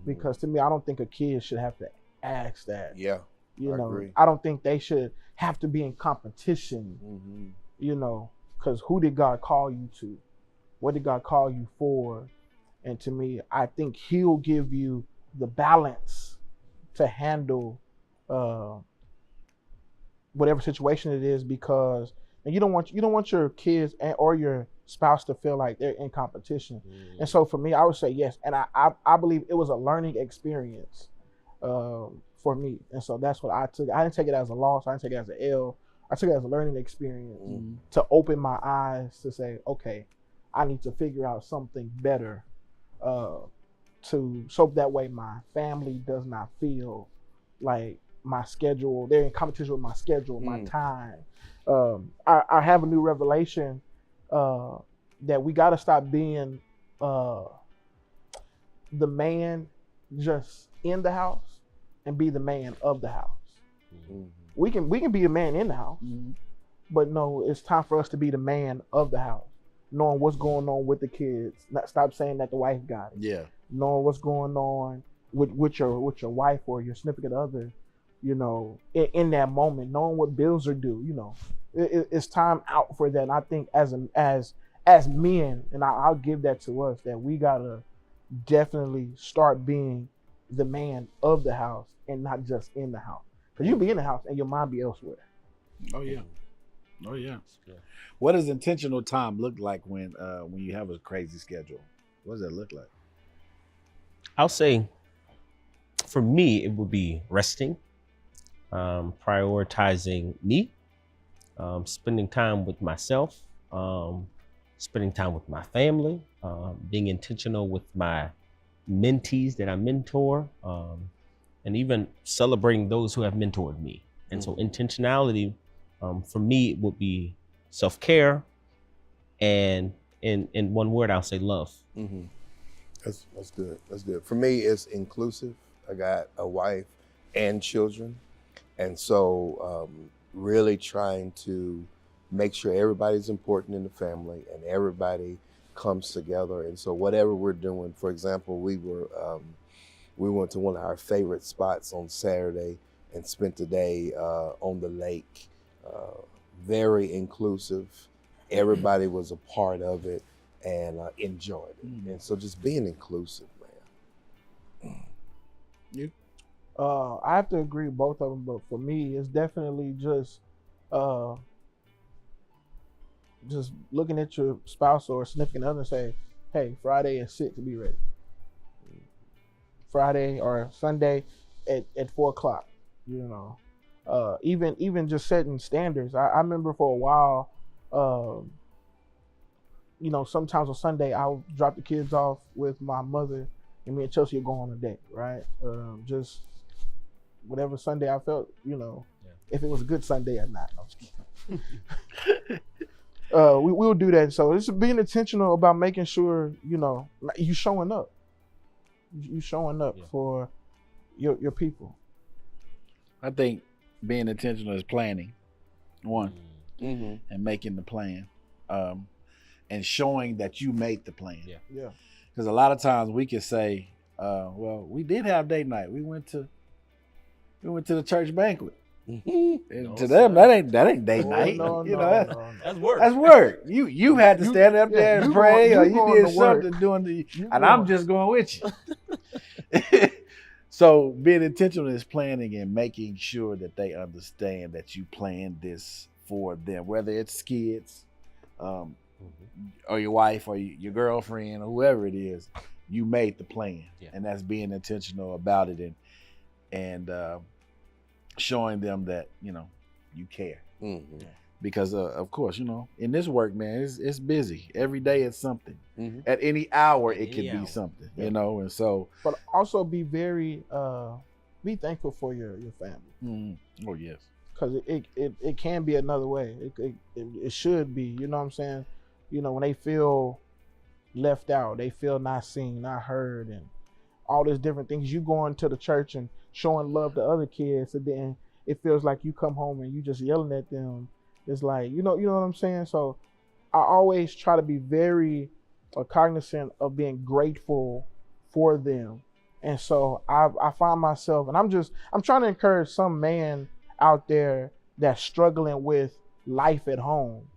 Because to me, I don't think a kid should have to ask that. Yeah, I agree. I don't think they should have to be in competition. Because who did God call you to? What did God call you for? And to me, I think He'll give you the balance to handle whatever situation it is, because you don't want your kids or your spouse to feel like they're in competition. And so for me, I would say yes. And I believe it was a learning experience for me. And so that's what I took. I didn't take it as a loss. I didn't take it as an L. I took it as a learning experience to open my eyes to say, okay, I need to figure out something better so that way my family does not feel like my schedule, they're in competition with my schedule, my time. I have a new revelation that we got to stop being the man just in the house and be the man of the house. We can be a man in the house, but no, it's time for us to be the man of the house, knowing what's going on with the kids. Stop saying that the wife got it. Yeah. Knowing what's going on with your wife or your significant other, in that moment, knowing what bills are due. It's time out for that. And I think as men, and I'll give that to us, that we gotta definitely start being the man of the house and not just in the house. Because you'll be in the house and your mind be elsewhere. Oh yeah. What does intentional time look like when you have a crazy schedule? What does that look like? I'll say, for me, it would be resting, prioritizing me, spending time with myself, spending time with my family, being intentional with my mentees that I mentor, and even celebrating those who have mentored me. And so intentionality, for me, would be self-care, and in one word, I'll say love. That's good. That's good. For me, it's inclusive. I got a wife and children. And so really trying to make sure everybody's important in the family and everybody comes together. And so whatever we're doing, for example, we went to one of our favorite spots on Saturday and spent the day on the lake. Very inclusive. Everybody was a part of it and enjoyed it. And so just being inclusive, man. You? I have to agree with both of them, but for me, it's definitely just looking at your spouse or significant other and say, hey, Friday at 6 to be ready. Friday or Sunday at 4 o'clock, even just setting standards. I remember for a while, sometimes on Sunday, I'll drop the kids off with my mother and me and Chelsea will go on a date, right? Just whatever Sunday I felt, if it was a good Sunday or not. No, I'm just kidding. We will do that. So it's being intentional about making sure, you showing up. You showing up for your people. I think being intentional is planning, one, and making the plan, and showing that you made the plan. Yeah. Because a lot of times we can say, well, we did have date night. We went to the church banquet. And to them, that ain't date night. No. That's work. That's work. You had to stand up there and pray, or you did something and I'm just going with you. So being intentional is planning and making sure that they understand that you planned this for them, whether it's kids, or your wife, or your girlfriend, or whoever it is. You made the plan, and that's being intentional about it, and showing them that you care. Because of course, in this work, man, it's busy. Every day it's something. At any hour it could be something, and so. But also be very be thankful for your family. Oh yes. Because it can be another way. It should be. You know what I'm saying? When they feel left out. They feel not seen, not heard, and all these different things. You going to the church and showing love to other kids, and then it feels like you come home and you just yelling at them. It's like, you know what I'm saying? So I always try to be very cognizant of being grateful for them. And so I find myself, and I'm trying to encourage some man out there that's struggling with life at home,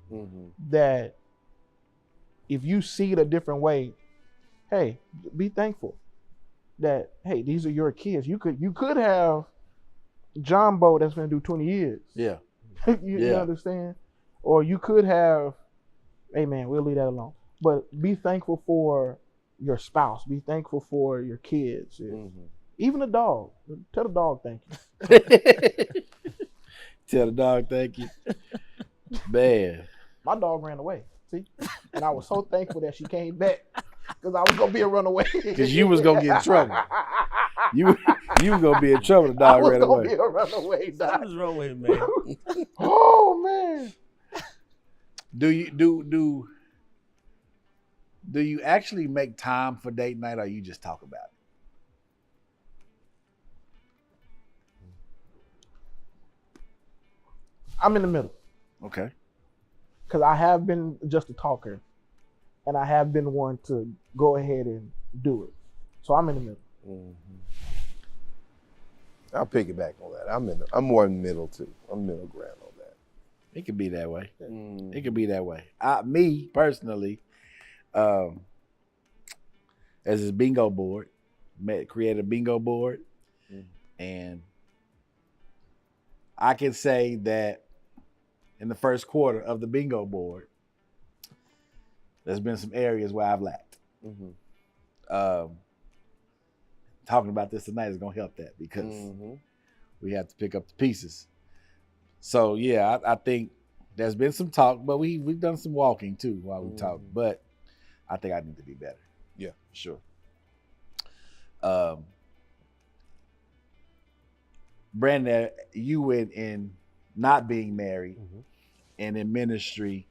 that if you see it a different way, hey, be thankful that, hey, these are your kids. You could have John Bow that's going to do 20 years. Yeah. You understand? Or you could have, hey man, we'll leave that alone. But be thankful for your spouse. Be thankful for your kids. Even a dog. Tell the dog thank you. Tell the dog thank you. Man. My dog ran away. See? And I was so thankful that she came back, because I was going to be a runaway. Because you was going to get in trouble. You was going to be in trouble. The dog ran away. I was going to be a runaway dog. What is wrong with him, man? Oh, man. Do you actually make time for date night, or you just talk about it? I'm in the middle. Okay. Because I have been just a talker, and I have been one to go ahead and do it. So I'm in the middle. I'll piggyback on that. I'm more in the middle too. I'm middle ground on that. It could be that way. It could be that way. Me personally, as a bingo board, created a bingo board, and I can say that in the first quarter of the bingo board, there's been some areas where I've lacked. Talking about this tonight is going to help that, because we have to pick up the pieces. So yeah, I think there's been some talk, but we've done some walking too while we talk. But I think I need to be better. Yeah, for sure. Brandon, you in not being married and in ministry,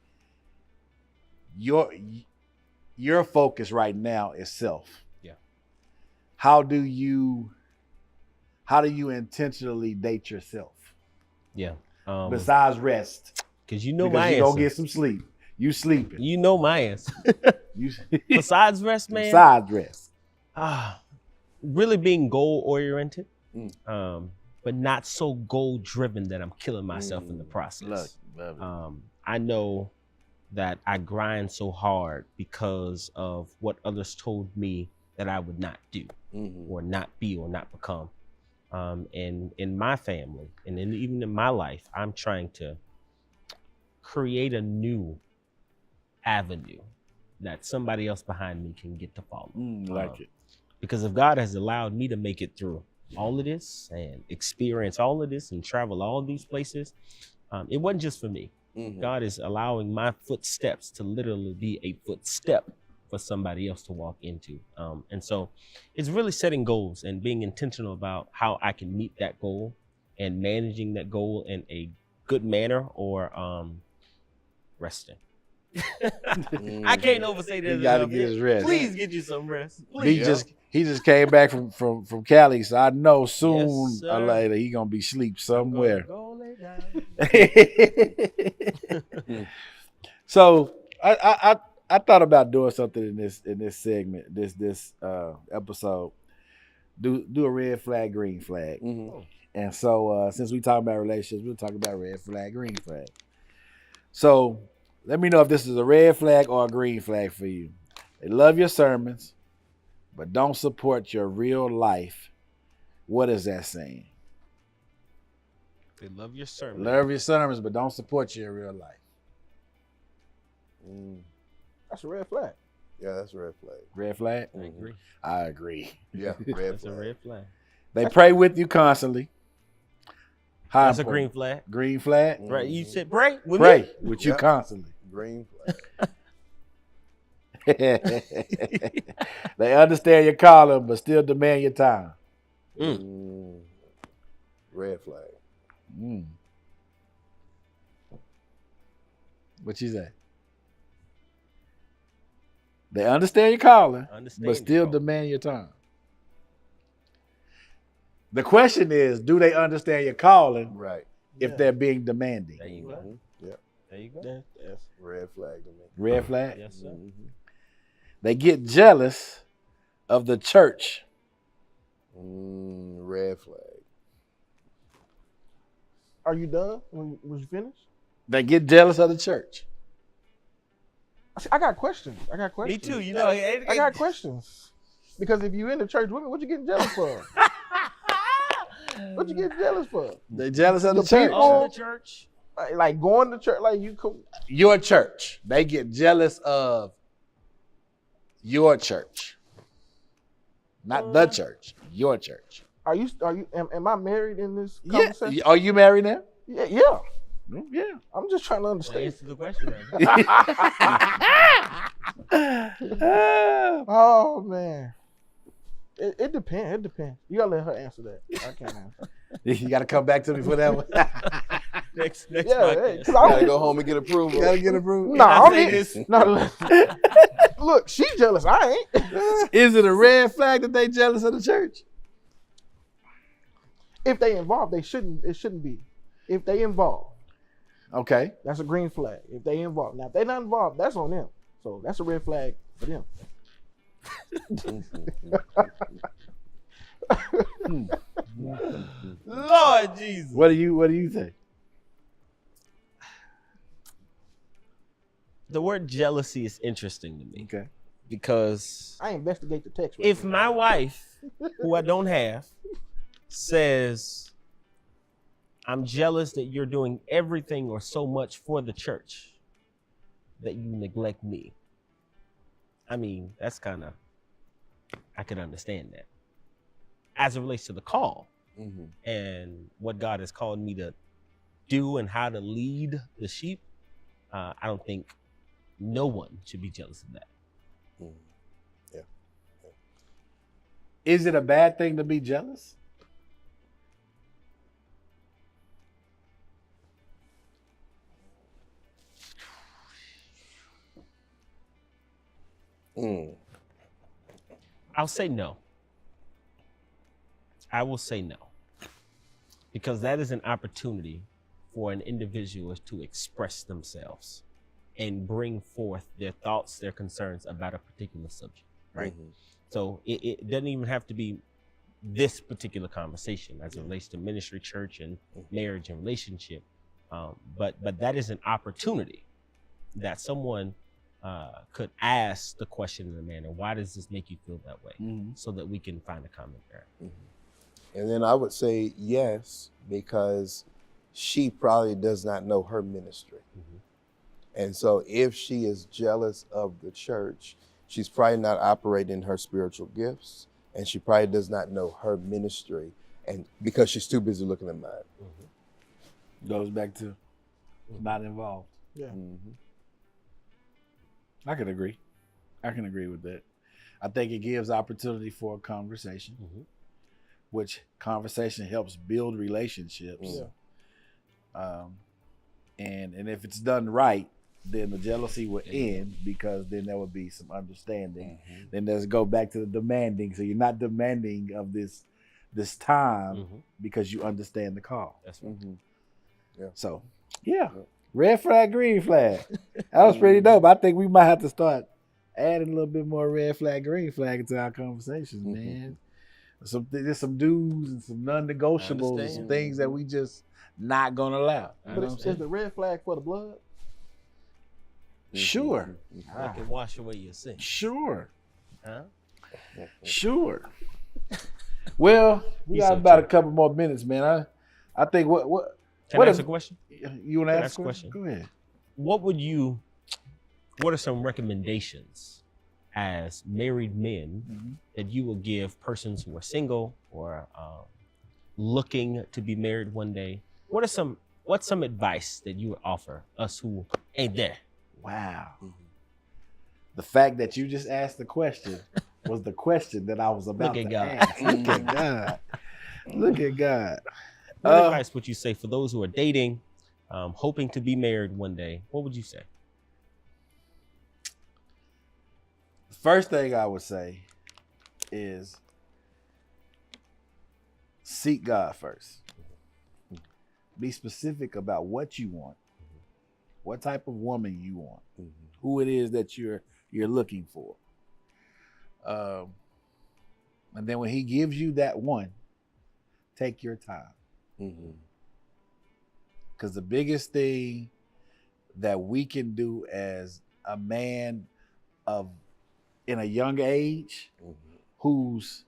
your focus right now is self. Yeah. How do you intentionally date yourself? Yeah. Besides rest. Because you know Because my you answer. gonna get some sleep. You sleeping. You know my answer. Besides rest, man. Besides rest. Really being goal oriented, but not so goal driven that I'm killing myself in the process. I know that I grind so hard because of what others told me that I would not do, or not be, or not become. And in my family, and even in my life, I'm trying to create a new avenue that somebody else behind me can get to follow. Like it. Because if God has allowed me to make it through all of this and experience all of this and travel all these places, it wasn't just for me. God is allowing my footsteps to literally be a footstep for somebody else to walk into. And so it's really setting goals and being intentional about how I can meet that goal and managing that goal in a good manner, or resting. I can't oversay that. He gotta get his rest. Please get you some rest. Please. He just came back from Cali, so I know soon Yes, or later he gonna be asleep somewhere. Go lay down. So I thought about doing something in this segment, this episode. Do a red flag, green flag. And so since we talk about relationships, we'll talk about red flag, green flag. So let me know if this is a red flag or a green flag for you. They love your sermons, but don't support your real life. What is that saying? They love your sermon. Love your sermons, but don't support you in real life. That's a red flag. Yeah, that's a red flag. Red flag? I agree. I agree. Yeah, red That's flag. a red flag. They pray with you constantly. How That's a important? green flag. Green flag? Right? You said pray with Pray me? with you Yep. constantly. Green flag. They understand your calling, but still demand your time. Red flag. What you say? They understand your calling, Understand but your still calling. demand your time. The question is, do they understand your calling Right. if Yeah. they're being demanding? There you go. Mhm. Yeah. There you go. That's Red flag to me. Red flag. Yes, sir. Mhm. They get jealous of the church. Red flag. Are you done? Was you finished? They get jealous of the church. I got questions. Me too. You know, I got questions. Because if you in the church with me, what you getting jealous for? What you getting jealous for? They jealous of the The church. people- Oh, the church. Like going to church, like you come. Your church. They get jealous of your church. Not the church. Your church. Am I married in this Yeah. conversation? Are you married now? Yeah. Yeah. I'm just trying to Well, understand. answer the question. Right? Oh man. It depends. It depends. You gotta let her answer that. I can't answer. You got to come back to me for that one. next Yeah, podcast. 'cause I Gotta don't- go home and get approval. Got to get approved. No, I I'm say in- this? No, look, she jealous. I ain't. Is it a red flag that they jealous of the church? If they involved, they shouldn't. It shouldn't be. If they involved, Okay. that's a green flag. If they involved, now if they not involved, that's on them. So that's a red flag for them. Lord Jesus. What do you think? The word jealousy is interesting to me Okay. because I investigate the text. Right if now. my wife, who I don't have, says, I'm jealous that you're doing everything or so much for the church that you neglect me. I mean, that's kind of, I could understand that. As it relates to the call Mhm. and what God has called me to do and how to lead the sheep, I don't think no one should be jealous of that. Mhm. Is it a bad thing to be jealous? Mm. I'll say no. I will say no. Because that is an opportunity for an individual to express themselves and bring forth their thoughts, their concerns about a particular subject, right? Mhm. So it doesn't even have to be this particular conversation as it relates to ministry, church, and marriage and relationship. But that is an opportunity that someone could ask the question in a manner, why does this make you feel that way? Mm-hmm. So that we can find a common ground. And then I would say yes, because she probably does not know her ministry. Mhm. And so if she is jealous of the church, she's probably not operating in her spiritual gifts, and she probably does not know her ministry, and because she's too busy looking at mine. Goes back to not involved. yeah. Mhm. I can agree. I can agree with that. I think it gives opportunity for a conversation, Mhm. which conversation helps build relationships. Yeah. And if it's done right, then the jealousy will end, because then there will be some understanding. Then let's go back to the demanding. So you're not demanding of this time Mhm. because you understand the call. That's right. Mhm. So yeah. Red flag, green flag. That was pretty dope. I think we might have to start adding a little bit more red flag, green flag into our conversations, Mhm. man. There's some do's and some non-negotiables, and some understand. things that we just not gonna allow. I You know what I'm But is saying? the red flag for the blood? Sure. It can wash away your sin. Sure. Huh? Sure. Well, we He's got so about a true. couple more minutes, man. I think what Can What I is- ask a question? you want to Can I ask a question? Go ahead. What are some recommendations as married men that you will give persons who are single or looking to be married one day? What's some advice that you would offer us who ain't there? Wow. Mhm. The fact that you just asked the question was the question that I was about Look at to God. ask. Look at God. Look at God. What Uh, advice would you say for those who are dating, hoping to be married one day? What would you say? First thing I would say is seek God first. Be specific about what you want, what type of woman you want, who it is that you're looking for. And then when he gives you that one, take your time. Because the biggest thing that we can do as a man of in a young age who's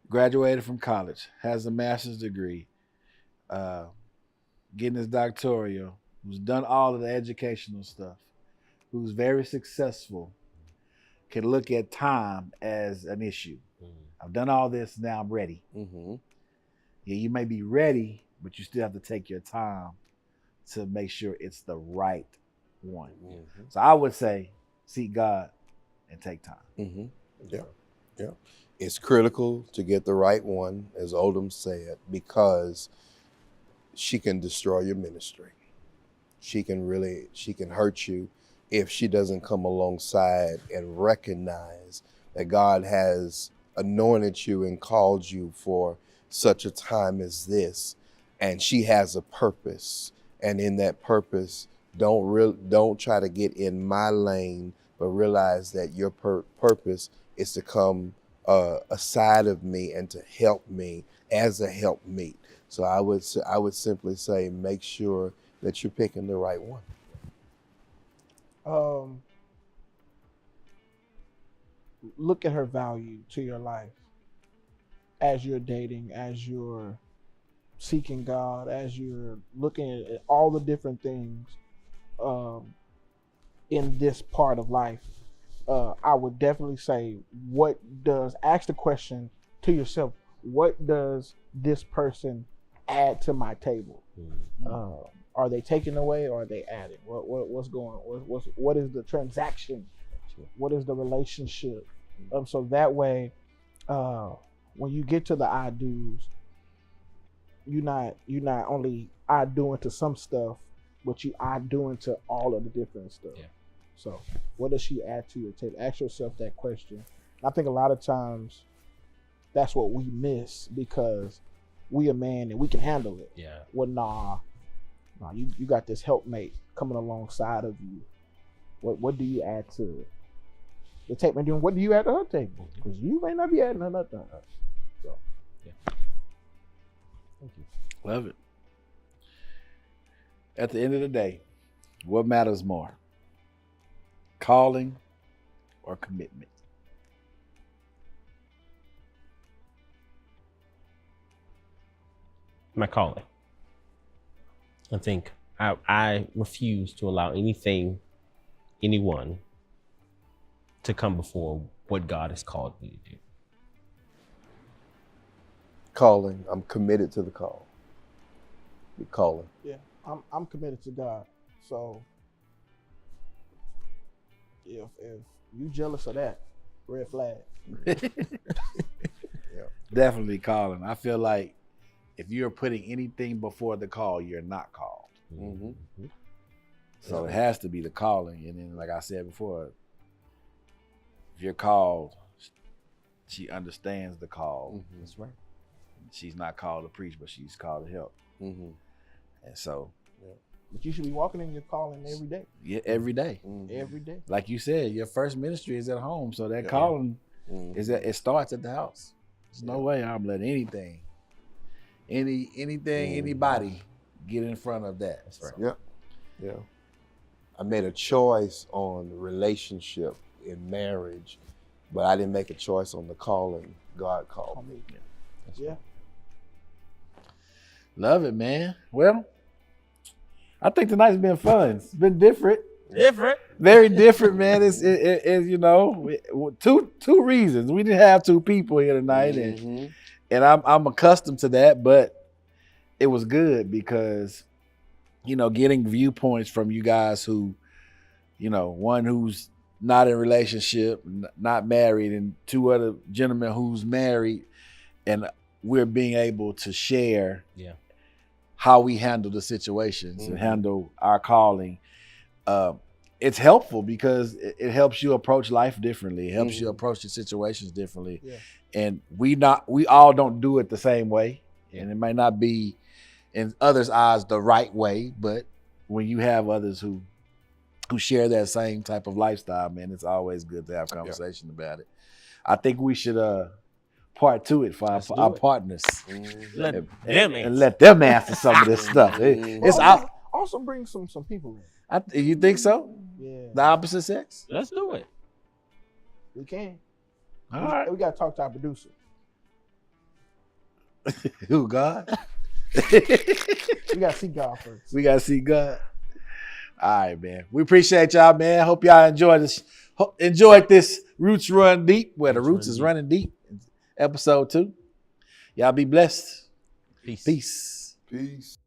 graduated from college, has a master's degree, getting his doctoral, who's done all of the educational stuff, who's very successful, can look at time as an issue. I've done all this, now I'm ready. Yeah, you may be ready, but you still have to take your time to make sure it's the right one. So I would say seek God and take time. Yeah. It's critical to get the right one, as Oldham said, because she can destroy your ministry. She can hurt you if she doesn't come alongside and recognize that God has anointed you and called you for such a time as this, and she has a purpose. And in that purpose, don't try to get in my lane, but realize that your purpose is to come aside of me and to help me as a helpmeet. So I would simply say, make sure that you're picking the right one. Look at her value to your life as you're dating, as you're seeking God, as you're looking at all the different things in this part of life. I would definitely say, ask the question to yourself, what does this person add to my table? Are they taking away or are they adding? What's going on? What is the transaction? What is the relationship? So that way, when you get to the I do's, you're not only I doing to some stuff, but you I doing to all of the different stuff. Yeah. So what does she add to your table? Ask yourself that question. I think a lot of times that's what we miss because we a man and we can handle it. Yeah. Well, nah, you got this helpmate coming alongside of you. What do you add to the table? And what do you add to her table? Because you may not be adding nothing to her. So, yeah. Thank you. Love it. At the end of the day, what matters more? Calling or commitment? My calling. I think I refuse to allow anyone to come before what God has called me to do. Calling. I'm committed to the call. You're calling. Yeah, I'm committed to God. So if you jealous of that, red flag. Definitely calling. I feel like if you're putting anything before the call, you're not called. So it has to be the calling. And then, like I said before, if you're called, she understands the call. That's right. She's not called to preach, but she's called to help. And so, but you should be walking in your calling every day. Yeah, every day. Every day. Like you said, your first ministry is at home, so that calling is it starts at the house. There's no way I'm letting anybody get in front of that. That's right. So. Yeah. I made a choice on relationship in marriage, but I didn't make a choice on the calling God called me. Yeah. Love it, man. Well, I think tonight's been fun. It's been different. Very different, man. It's you know, two reasons. We didn't have two people here tonight, and I'm accustomed to that, but it was good because, you know, getting viewpoints from you guys who, you know, one who's not in a relationship, not married, and two other gentlemen who's married, and we're being able to share how we handle the situations and handle our calling. it's helpful because it helps you approach life differently. It helps you approach your situations differently. Yeah. And we all don't do it the same way. And it might not be in others' eyes the right way, but when you have others who share that same type of lifestyle, man, it's always good to have conversation about it. I think we should part to it for our partners. Let and them let them answer some of this stuff. It's out. Also bring some people in. You think so? Yeah. The opposite sex? Let's do it. We can. All right. We got to talk to our producer. Who, God? We got to see God first. We got to see God. All right, man. We appreciate y'all, man. Hope y'all enjoyed this Roots Run Deep, where the Roots is running deep. Episode 2. Y'all be blessed. Peace. Peace. Peace.